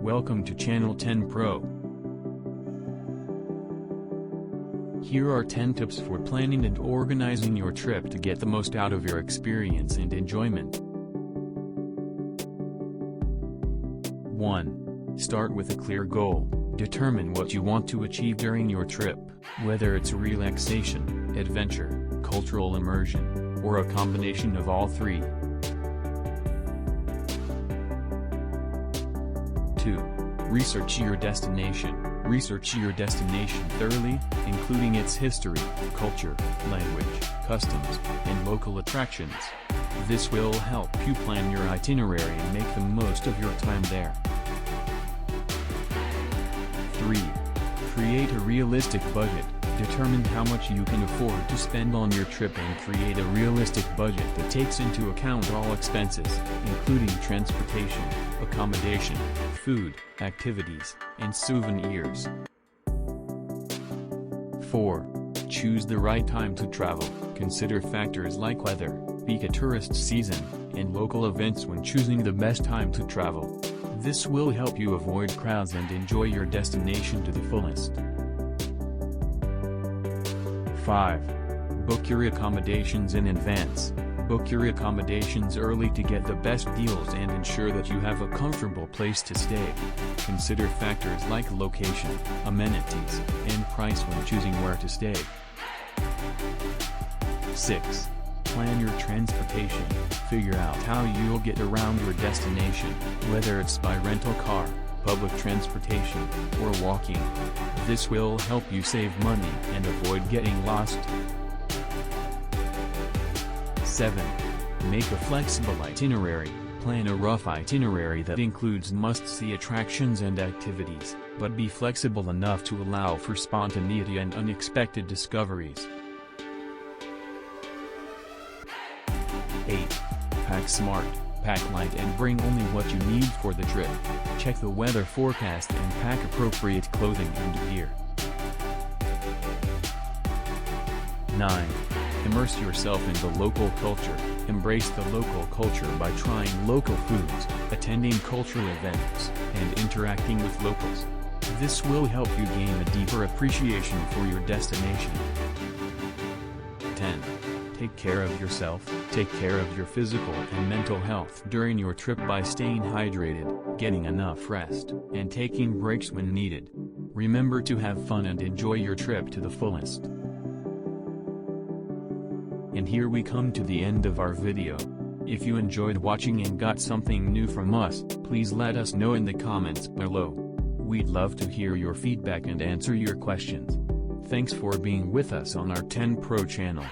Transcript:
Welcome to Channel 10 Pro. Here are 10 tips for planning and organizing your trip to get the most out of your experience and enjoyment. 1. Start with a clear goal. Determine what you want to achieve during your trip, whether it's relaxation, adventure, cultural immersion, or a combination of all three. 2. Research your destination. Research your destination thoroughly, including its history, culture, language, customs, and local attractions. This will help you plan your itinerary and make the most of your time there. 3. Create a realistic budget. Determine how much you can afford to spend on your trip and create a realistic budget that takes into account all expenses, including transportation, accommodation, food, activities, and souvenirs. 4. Choose the right time to travel. Consider factors like weather, peak tourist season, and local events when choosing the best time to travel. This will help you avoid crowds and enjoy your destination to the fullest. 5. Book your accommodations in advance. Book your accommodations early to get the best deals and ensure that you have a comfortable place to stay. Consider factors like location, amenities, and price when choosing where to stay. 6. Plan your transportation. Figure out how you'll get around your destination, whether it's by rental car, public transportation, or walking. This will help you save money and avoid getting lost. 7. Make a flexible itinerary. Plan a rough itinerary that includes must-see attractions and activities, but be flexible enough to allow for spontaneity and unexpected discoveries. 8. Pack smart, pack light and bring only what you need for the trip. Check the weather forecast and pack appropriate clothing and gear. 9. Immerse yourself in the local culture. Embrace the local culture by trying local foods, attending cultural events, and interacting with locals. This will help you gain a deeper appreciation for your destination. 10. Take care of yourself. Take care of your physical and mental health during your trip by staying hydrated, getting enough rest, and taking breaks when needed. Remember to have fun and enjoy your trip to the fullest. And here we come to the end of our video. If you enjoyed watching and got something new from us, please let us know in the comments below. We'd love to hear your feedback and answer your questions. Thanks for being with us on our 10 Pro channel.